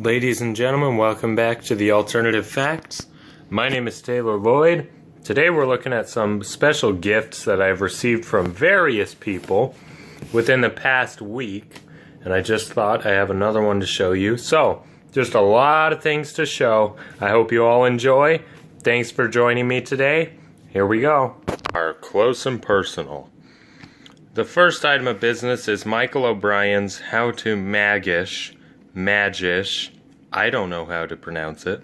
Ladies and gentlemen, welcome back to the Alternative Facts. My name is Taylor Lloyd. Today we're looking at some special gifts that I've received from various people within the past week, and I just thought I have another one to show you. So, just a lot of things to show. I hope you all enjoy. Thanks for joining me today. Here we go. Our close and personal. The first item of business is Michael O'Brien's How to Magish, I don't know how to pronounce it.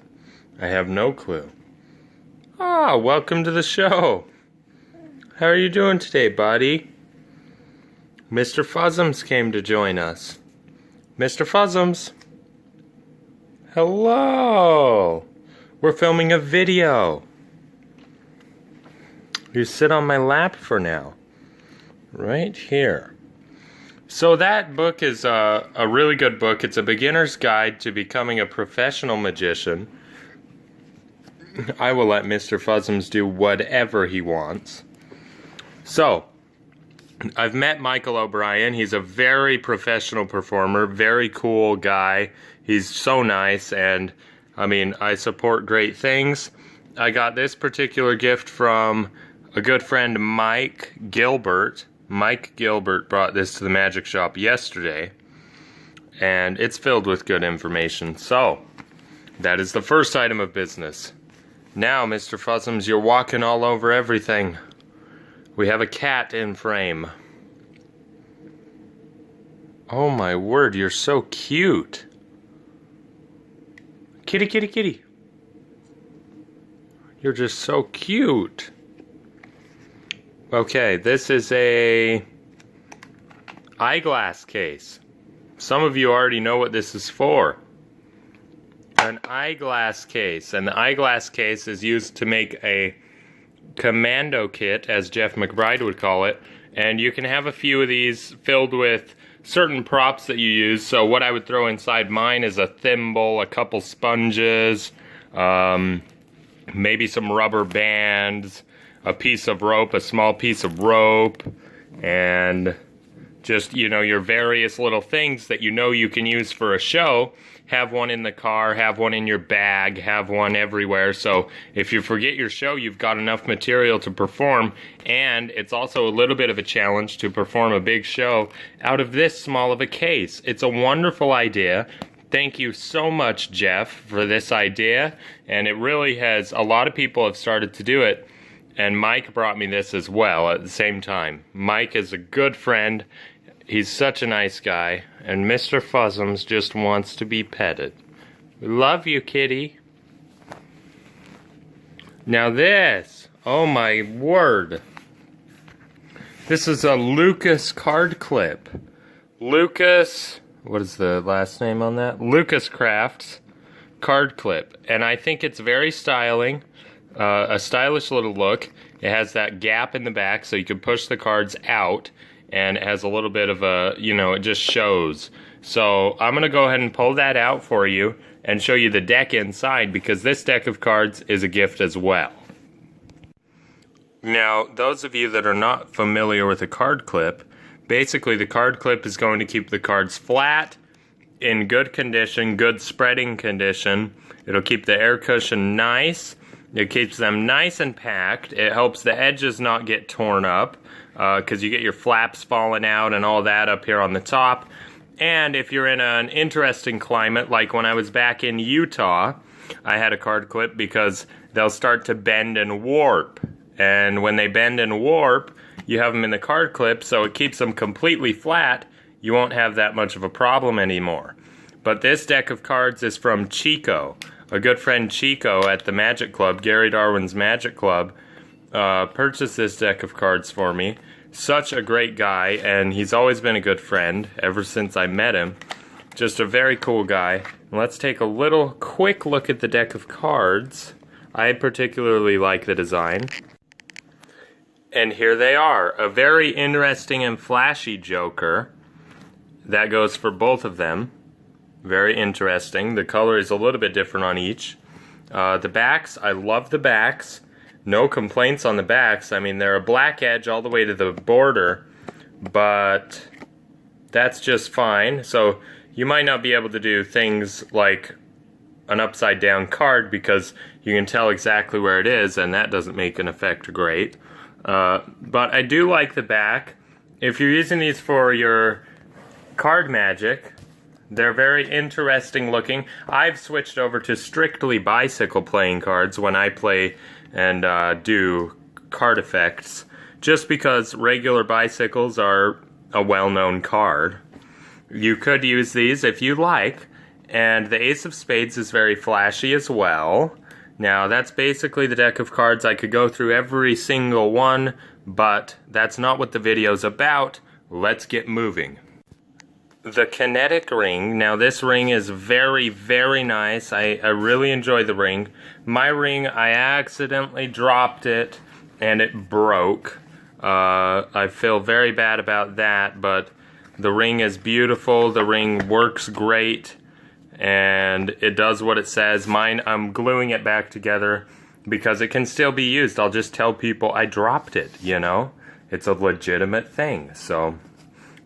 I have no clue. Welcome to the show. How are you doing today, buddy? Mr. Fuzzums came to join us. Mr. Fuzzums. Hello. We're filming a video. You sit on my lap for now. Right here. So that book is a really good book. It's a beginner's guide to becoming a professional magician. I will let Mr. Fuzzums do whatever he wants. So, I've met Michael O'Brien. He's a very professional performer, very cool guy. He's so nice, and I mean, I support great things. I got this particular gift from a good friend, Mike Gilbert. Mike Gilbert brought this to the magic shop yesterday, and it's filled with good information. So, that is the first item of business. Now, Mr. Fuzzums, you're walking all over everything. We have a cat in frame. Oh my word, you're so cute. Kitty, kitty, kitty. You're just so cute. Okay, this is a eyeglass case. Some of you already know what this is for. An eyeglass case. And the eyeglass case is used to make a commando kit, as Jeff McBride would call it. And you can have a few of these filled with certain props that you use. So what I would throw inside mine is a thimble, a couple sponges, maybe some rubber bands, a piece of rope, a small piece of rope, and just, you know, your various little things that you know you can use for a show. Have one in the car, have one in your bag, have one everywhere. So if you forget your show, you've got enough material to perform. And it's also a little bit of a challenge to perform a big show out of this small of a case. It's a wonderful idea. Thank you so much, Jeff, for this idea. And it really has, a lot of people have started to do it. And Mike brought me this as well at the same time. Mike is a good friend. He's such a nice guy. And Mr. Fuzzums just wants to be petted. We love you, kitty. Now this. Oh my word. This is a Lucas card clip. Lucas, what is the last name on that? Lucas Crafts card clip. And I think it's very styling. A stylish little look. It has that gap in the back so you can push the cards out, and it has a little bit of a, you know, it just shows. So I'm going to go ahead and pull that out for you and show you the deck inside, because this deck of cards is a gift as well. Now, those of you that are not familiar with a card clip, basically the card clip is going to keep the cards flat, in good condition, good spreading condition. It'll keep the air cushion nice. It keeps them nice and packed. It helps the edges not get torn up, because you get your flaps falling out and all that up here on the top. And if you're in an interesting climate, like when I was back in Utah, I had a card clip because they'll start to bend and warp. And when they bend and warp, you have them in the card clip, so it keeps them completely flat. You won't have that much of a problem anymore. But this deck of cards is from Chico. A good friend Chico at the Magic Club, Gary Darwin's Magic Club, purchased this deck of cards for me. Such a great guy, and he's always been a good friend ever since I met him. Just a very cool guy. Let's take a quick look at the deck of cards. I particularly like the design. And here they are. A very interesting and flashy Joker. That goes for both of them. Very interesting. The color is a little bit different on each. The backs, I love the backs. No complaints on the backs. I mean, they're a black edge all the way to the border, but that's just fine. So You might not be able to do things like an upside down card because you can tell exactly where it is, and that doesn't make an effect great. But I do like the back. If you're using these for your card magic, they're very interesting looking. I've switched over to strictly bicycle playing cards when I play and do card effects, just because regular bicycles are a well-known card. You could use these if you like, and the Ace of Spades is very flashy as well. Now, that's basically the deck of cards. I could go through every single one, but that's not what the video's about. Let's get moving. The Kinetic Ring. Now, this ring is very, very nice. I really enjoy the ring. My ring, I accidentally dropped it, and it broke. I feel very bad about that, but the ring is beautiful. The ring works great, and it does what it says. Mine, I'm gluing it back together because it can still be used. I'll just tell people I dropped it, you know? It's a legitimate thing, so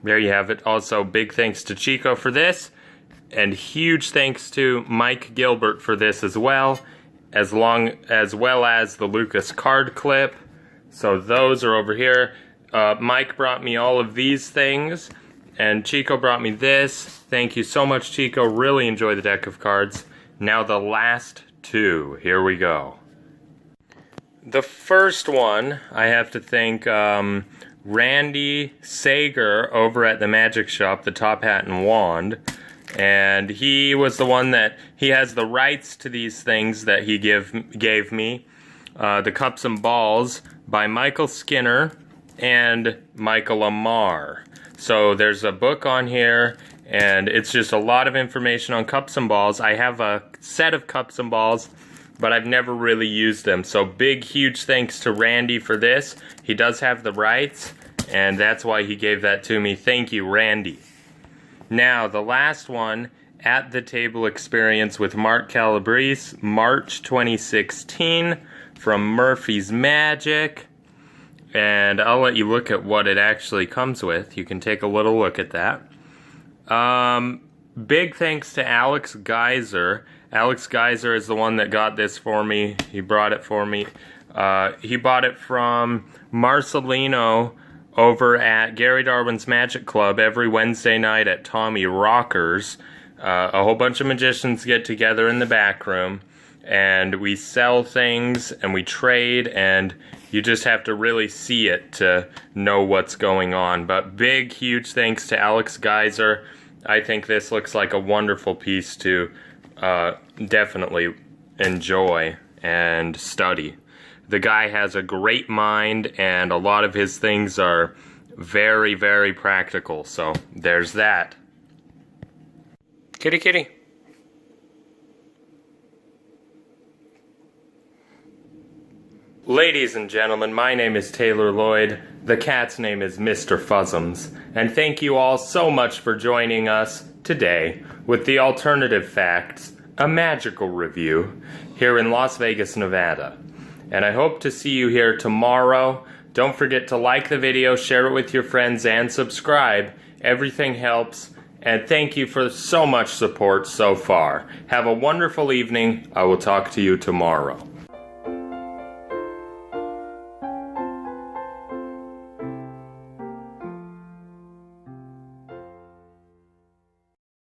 there you have it. Also, big thanks to Chico for this, and huge thanks to Mike Gilbert for this as well as the Lucas card clip. So those are over here. Mike brought me all of these things, and Chico brought me this. Thank you so much, Chico. Really enjoy the deck of cards. Now the last two. Here we go. The first one, I have to thank Randy Sager over at the Magic Shop, the Top Hat and Wand. And he was the one that, he has the rights to these things that he gave me. The Cups and Balls by Michael Skinner and Michael Amar. So there's a book on here, and it's just a lot of information on cups and balls. I have a set of cups and balls, but I've never really used them. So big, huge thanks to Randy for this. He does have the rights, and that's why he gave that to me. Thank you, Randy. Now, the last one, At the Table Experience with Mark Calabrese, March 2016, from Murphy's Magic. And I'll let you look at what it actually comes with. You can take a little look at that. Big thanks to Alex Geyser. Alex Geyser is the one that got this for me. He brought it for me. He bought it from Marcelino over at Gary Darwin's Magic Club every Wednesday night at Tommy Rocker's. A whole bunch of magicians get together in the back room, and we sell things, and we trade, and you just have to really see it to know what's going on. But big, huge thanks to Alex Geyser. I think this looks like a wonderful piece to definitely enjoy and study. The guy has a great mind, and a lot of his things are very, very practical. So there's that. Kitty, kitty. Ladies and gentlemen, my name is Taylor Lloyd. The cat's name is Mr. Fuzzums. And thank you all so much for joining us today with the Alternative Facts, a magical review, here in Las Vegas, Nevada. And I hope to see you here tomorrow. Don't forget to like the video, share it with your friends, and subscribe. Everything helps. And thank you for so much support so far. Have a wonderful evening. I will talk to you tomorrow.